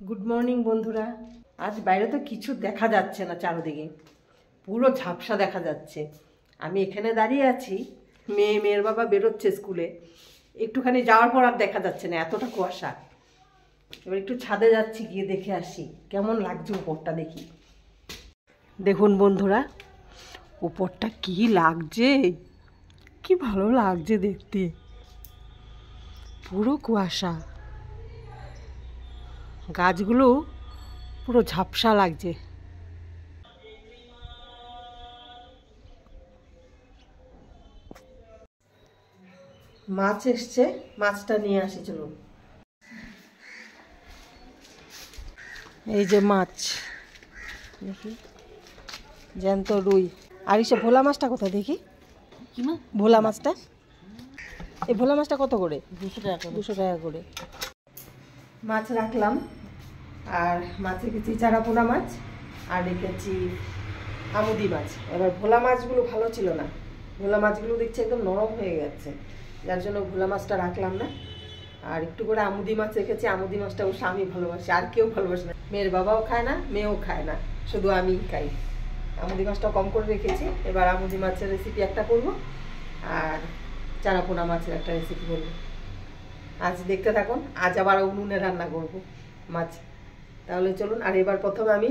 Good morning বন্ধুরা। আজ বাইরে তো কিছু দেখা যাচ্ছে না, চারদিকে পুরো ঝাপসা দেখা যাচ্ছে। আমি এখানে দাঁড়িয়ে আছি, মেয়ের বাবা বেরোচ্ছে স্কুলে, একটুখানি যাওয়ার পর আর দেখা যাচ্ছে না, এতটা কুয়াশা। এবার একটু ছাদে যাচ্ছি, গিয়ে দেখে আসি কেমন লাগছে উপরটা। দেখি, দেখুন বন্ধুরা, উপরটা কি লাগছে, কি ভালো লাগছে দেখতে। পুরো কুয়াশা, গাছগুলো পুরো ঝাপসা লাগছে। মাছ এসছে, মাছটা নিয়ে আসি চলুন। এই যে মাছ, দেখি জ্যান্ত রুই। আর এসে ভোলা মাছটা কোথায় দেখি? কি মাছ? ভোলা মাছটা। এই ভোলা মাছটা কত করে? 200 টাকা। 200 টাকা করে মাছ রাখলাম। আর মাছে রেখেছি চারাপোনা মাছ, আর রেখেছি আমুদি মাছ। এবার ভোলা মাছগুলো ভালো ছিল না, ভোলা মাছগুলো দেখছি একদম নরম হয়ে গেছে, যার জন্য ভোলা মাছটা রাখলাম না। আর একটু করে আমুদি মাছ রেখেছি। আমুদি মাছটা ওর স্বামী ভালোবাসে, আর কেউ ভালোবাসে না। মেয়ের বাবাও খায় না, মেয়েও খায় না, শুধু আমিই খাই। আমুদি মাছটা কম করে রেখেছি। এবার আমুদি মাছের রেসিপি একটা করব, আর চারাপোনা মাছের একটা রেসিপি করব। আজ দেখতে থাকুন। আজ আবার উনুনে রান্না করব মাছ। তাহলে চলুন। আর এবার প্রথমে আমি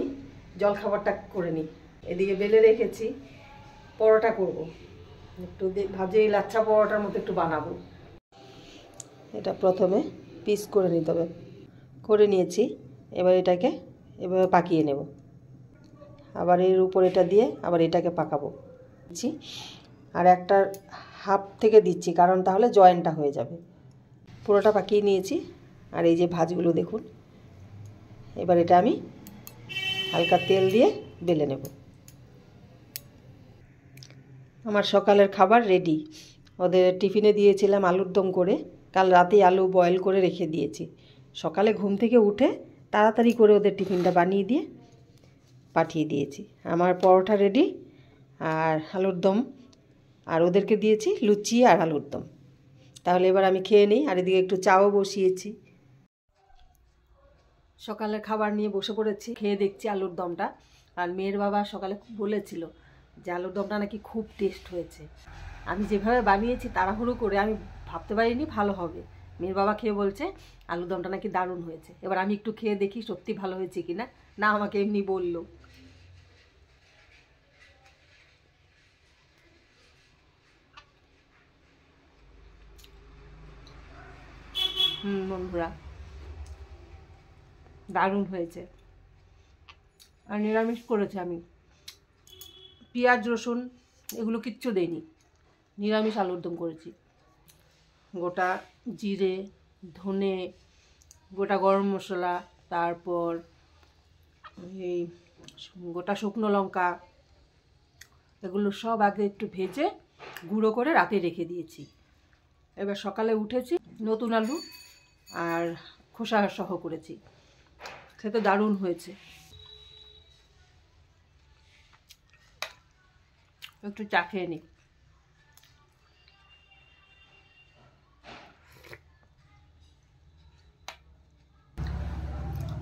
জলখাবারটা করে নিই। এদিকে বেলে রেখেছি, পরোটা করব। একটু ভাজে লাচ্ছা পরোটার মতো একটু বানাবো। এটা প্রথমে পিস করে নিতে হবে। করে নিয়েছি। এবার এটাকে এভাবে পাকিয়ে নেব। আবার এর উপর এটা দিয়ে আবার এটাকে পাকাবো। আর একটা হাফ থেকে দিচ্ছি, কারণ তাহলে জয়েন্টটা হয়ে যাবে। পুরোটা পাকিয়ে নিয়েছি। আর এই যে ভাজগুলো দেখুন। এবার এটা আমি হালকা তেল দিয়ে বেলে নেব। আমার সকালের খাবার রেডি। ওদের টিফিনে দিয়েছিলাম আলুর দম করে, কাল রাতেই আলু বয়েল করে রেখে দিয়েছি। সকালে ঘুম থেকে উঠে তাড়াতাড়ি করে ওদের টিফিনটা বানিয়ে দিয়ে পাঠিয়ে দিয়েছি। আমার পরোটা রেডি আর আলুর দম, আর ওদেরকে দিয়েছি লুচি আর আলুর দম। তাহলে এবার আমি খেয়ে নিই। আর এদিকে একটু চাও বসিয়েছি। সকালের খাবার নিয়ে বসে পড়েছি, খেয়ে দেখছি আলুর দমটা। আর মেয়ের বাবা সকালে বলেছিল যে আলুর দমটা নাকি খুব টেস্ট হয়েছে। আমি যেভাবে বানিয়েছি তাড়াহুড়ো করে, আমি ভাবতে পারিনি ভালো হবে। মেয়ের বাবা খেয়ে বলছে আলুর দমটা নাকি দারুণ হয়েছে। এবার আমি একটু খেয়ে দেখি সত্যি ভালো হয়েছে কিনা। না, আমাকে এমনি বললো। বন্ধুরা, দারুণ হয়েছে। আর নিরামিষ করেছি আমি, পেঁয়াজ রসুন এগুলো কিচ্ছু দেইনি, নিরামিষ আলুর দম করেছি। গোটা জিরে, ধনে, গোটা গরম মশলা, তারপর এই গোটা শুকনো লঙ্কা, এগুলো সব আগে একটু ভেজে গুঁড়ো করে রাতে রেখে দিয়েছি। এবার সকালে উঠেছি, নতুন আলু আর খোসা সহ করেছি। খেতে দারুণ হয়েছে। একটু চা খেয়ে নিই।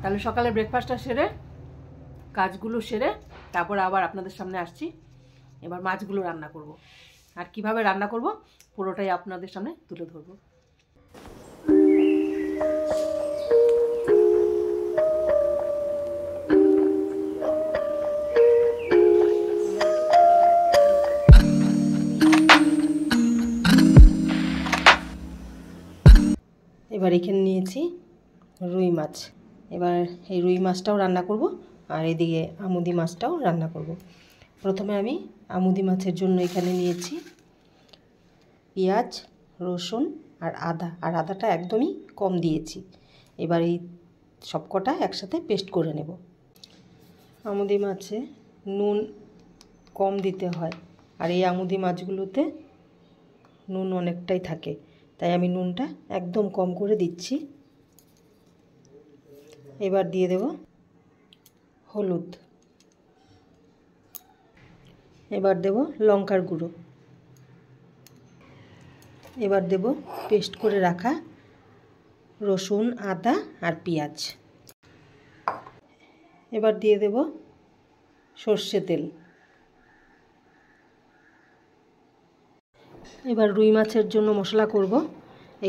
তাহলে সকালে ব্রেকফাস্টটা সেরে, কাজগুলো সেরে, তারপর আবার আপনাদের সামনে আসছি। এবার মাছগুলো রান্না করব। আর কিভাবে রান্না করব পুরোটাই আপনাদের সামনে তুলে ধরব। এবার এখানে নিয়েছি রুই মাছ। এবার এই রুই মাছটাও রান্না করব, আর এদিকে আমুদি মাছটাও রান্না করব। প্রথমে আমি আমুদি মাছের জন্য এখানে নিয়েছি পেঁয়াজ, রসুন আর আদা। আর আদাটা একদমই কম দিয়েছি। এবার এই সবকটা একসাথে পেস্ট করে নেব। আমুদি মাছে নুন কম দিতে হয়, আর এই আমুদি মাছগুলোতে নুন অনেকটাই থাকে, তাই আমি নুনটা একদম কম করে দিচ্ছি। এবার দিয়ে দেব হলুদ, এবার দেব লঙ্কার গুঁড়ো, এবার দেব পেস্ট করে রাখা রসুন, আদা আর পেঁয়াজ। এবার দিয়ে দেব সর্ষে তেল। এবার রুই মাছের জন্য মশলা করব।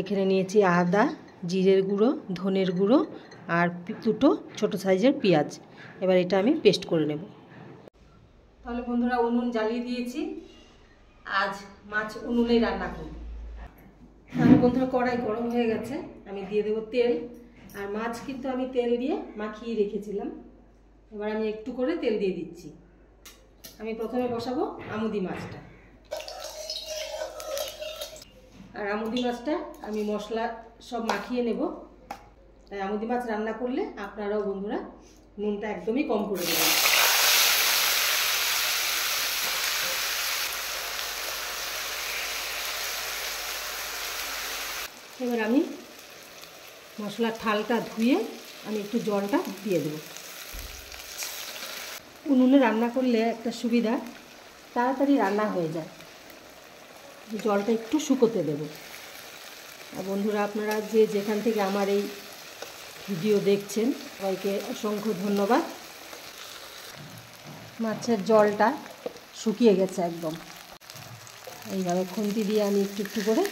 এখানে নিয়েছি আদা, জিরের গুঁড়ো, ধনের গুঁড়ো আর দুটো ছোট সাইজের পেঁয়াজ। এবার এটা আমি পেস্ট করে নেব। তাহলে বন্ধুরা উনুন জ্বালিয়ে দিয়েছি, আজ মাছ উনুনেই রান্না করব। তাহলে বন্ধুরা কড়াই গরম হয়ে গেছে, আমি দিয়ে দেবো তেল। আর মাছ কিন্তু আমি তেল দিয়ে মাখিয়ে রেখেছিলাম। এবার আমি একটু করে তেল দিয়ে দিচ্ছি। আমি প্রথমে বসাবো আমুদি মাছটা। আর আমুদি মাছটা আমি মশলা সব মাখিয়ে নেব। তাই আমুদি মাছ রান্না করলে আপনারাও বন্ধুরা নুনটা একদমই কম করে দেবেন। এবার আমি মশলার থালটা ধুয়ে আমি একটু জলটা দিয়ে দেবো। উনুনে রান্না করলে একটা সুবিধা, তাড়াতাড়ি রান্না হয়ে যায়। জলটা একটু শুকোতে দেবো। আর বন্ধুরা আপনারা যে যেখান থেকে আমার এই ভিডিও দেখছেন সবাইকে অসংখ্য ধন্যবাদ। মাছের জলটা শুকিয়ে গেছে একদম। এইভাবে খুন্তি দিয়ে আমি একটু একটু করে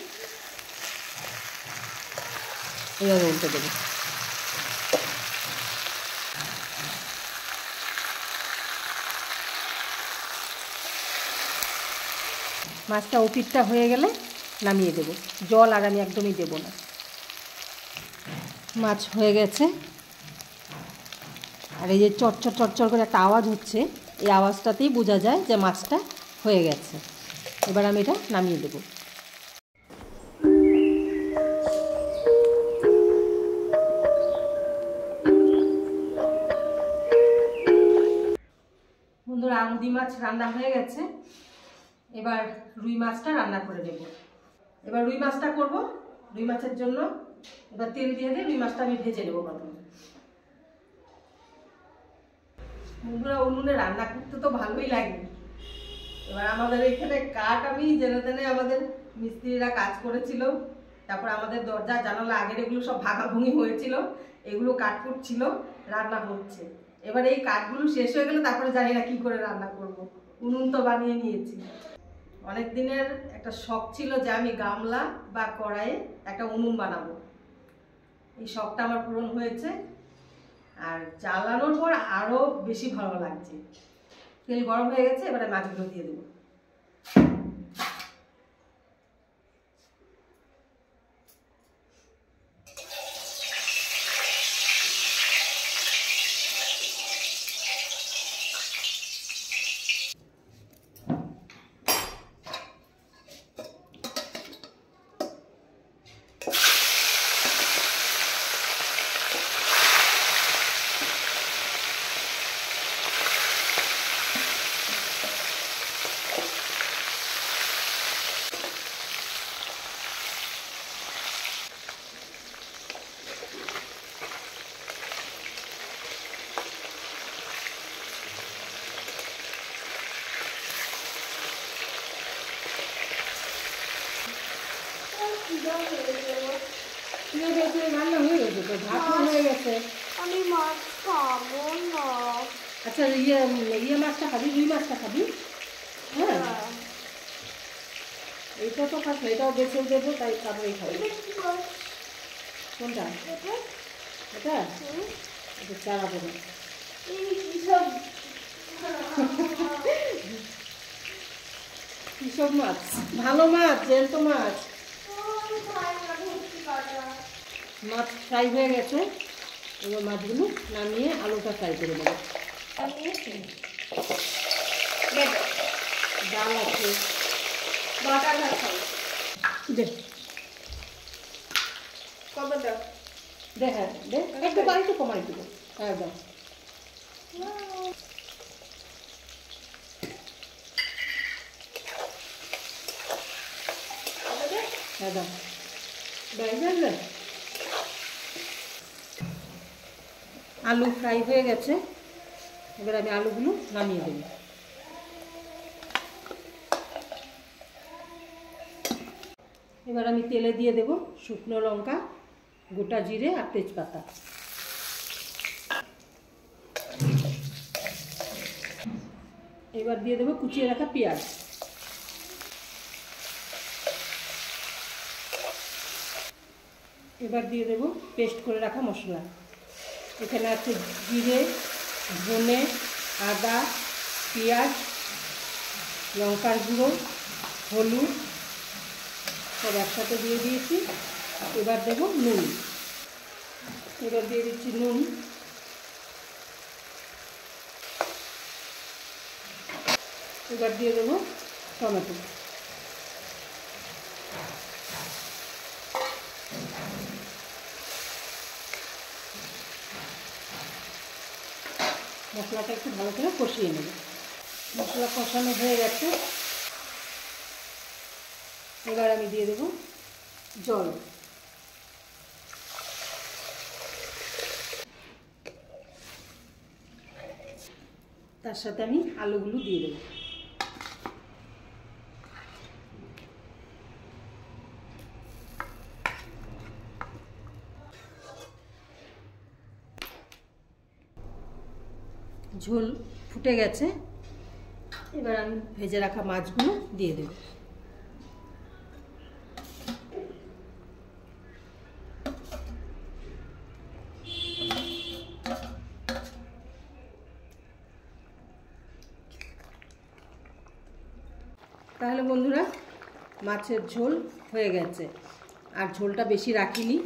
এইভাবে উল্টে দেবো। মাছটা ওপিটটা হয়ে গেলে নামিয়ে দেবো। জল আর আমি একদমই দেবো না। মাছ হয়ে গেছে। আর এই যে চটচট চটচট করে একটা আওয়াজ হচ্ছে, এই আওয়াজটাতেই বোঝা যায় যে মাছটা হয়ে গেছে। এবার আমি এটা নামিয়ে দেবো। বন্ধুরা আমুদি মাছ রান্না হয়ে গেছে। এবার রুই মাছটা রান্না করে নেব। এবার রুই মাছটা করব। রুই মাছের জন্য এবার তেল দিয়ে দিয়ে রুই মাছটা আমি ভেজে নেব প্রথমে। বন্ধুরা উনুনে রান্না করতে তো ভালোই লাগে। এবার আমাদের এখানে কাঠ আমি জেনে জেনে আমাদের মিস্ত্রিরা কাজ করেছিল। তারপর আমাদের দরজা জানালা আগের এগুলো সব ভাঙাভুঙি হয়েছিল, এগুলো কাঠকুট ছিল, রান্না হচ্ছে। এবার এই কাঠগুলো শেষ হয়ে গেলে তারপরে জানি না কি করে রান্না করব। উনুন তো বানিয়ে নিয়েছি। অনেক দিনের একটা শখ ছিল যে আমি গামলা বা কড়াইয়ে একটা উনুন বানাবো। এই শখটা আমার পূরণ হয়েছে। আর জ্বালানোর পর আরও বেশি ভালো লাগছে। তেল গরম হয়ে গেছে, এবারে মাছগুলো দিয়ে দেবো। রান্না হয়ে গেছে তো, ভাত হয়ে গেছে। আমি মাছ খাবো না। আচ্ছা ইয়ে মাছটা খাবি? রুই মাছটা খাবি? হ্যাঁ, এইটা তো খাস না, এটাও বেছে দেবো, তাই তারপরেই খাবি। কোনটা? এটা এটা চারা দেবো। কিসব মাছ? ভালো মাছ, জ্যান্ত মাছ। মাছ ফ্রাই হয়ে গেছে। এবার মাছগুলো নামিয়ে আলুটা ফ্রাই করে দেবো। ডাল আছে, বাটা ঘাট দে কবে দাও? দে, হ্যাঁ দে, একটু বাড়িতে কমাই দেবো। হ্যাঁ দাও। হ্যাঁ দাও। আলু ফ্রাই হয়ে গেছে। এবার আমি আলুগুলো নামিয়ে দেবো। এবার আমি তেলে দিয়ে দেব শুকনো লঙ্কা, গোটা জিরে আর তেজপাতা। এবার দিয়ে দেবো কুচিয়ে রাখা পেঁয়াজ। এবার দিয়ে দেবো পেস্ট করে রাখা মশলা। এখানে আছে জিরে, ধনে, আদা, পেঁয়াজ, লঙ্কার গুঁড়ো, হলুদ সব একসাথে দিয়ে দিয়েছি। এবার দেবো নুন। এবার দিয়ে দিচ্ছি নুন। এবার দিয়ে দেবো টমেটো। মশলাটা একটু ভালো করে কষিয়ে নেব। মশলা কষানো হয়ে গেছে। এবার আমি দিয়ে দেবো জল। তার সাথে আমি আলুগুলো দিয়ে দেবো। ঝোল ফুটে গেছে। এবার আমি ভেজে রাখা মাছগুলো দিয়ে দেব। তাহলে বন্ধুরা মাছের ঝোল হয়ে গেছে, আর ঝোলটা বেশি রাখিনি।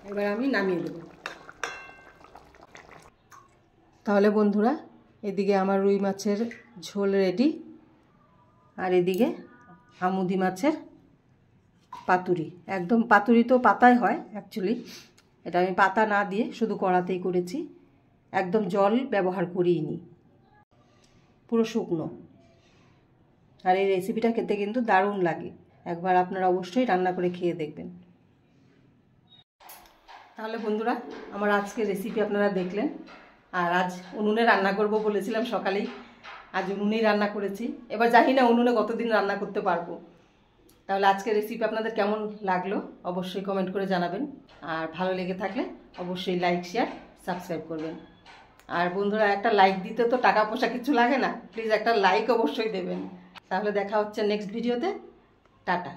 এবার আমি নামিয়ে দেব। তাহলে বন্ধুরা এদিকে আমার রুই মাছের ঝোল রেডি, আর এদিকে আমুদি মাছের পাতুরি। একদম পাতুরি তো পাতায় হয় অ্যাকচুয়ালি, এটা আমি পাতা না দিয়ে শুধু কড়াতেই করেছি, একদম জল ব্যবহার করিনি, পুরো শুকনো। আর এই রেসিপিটা খেতে কিন্তু দারুণ লাগে, একবার আপনারা অবশ্যই রান্না করে খেয়ে দেখবেন। তাহলে বন্ধুরা আমার আজকের রেসিপি আপনারা দেখলেন। আর আজ উনুনে রান্না করব বলেছিলাম সকালেই, আজ উনুনেই রান্না করেছি। এবার জানি না উনুনে কতদিন রান্না করতে পারবো। তাহলে আজকের রেসিপি আপনাদের কেমন লাগলো অবশ্যই কমেন্ট করে জানাবেন, আর ভালো লেগে থাকলে অবশ্যই লাইক, শেয়ার, সাবস্ক্রাইব করবেন। আর বন্ধুরা একটা লাইক দিতে তো টাকা পয়সা কিছু লাগে না, প্লিজ একটা লাইক অবশ্যই দেবেন। তাহলে দেখা হচ্ছে নেক্সট ভিডিওতে। টাটা।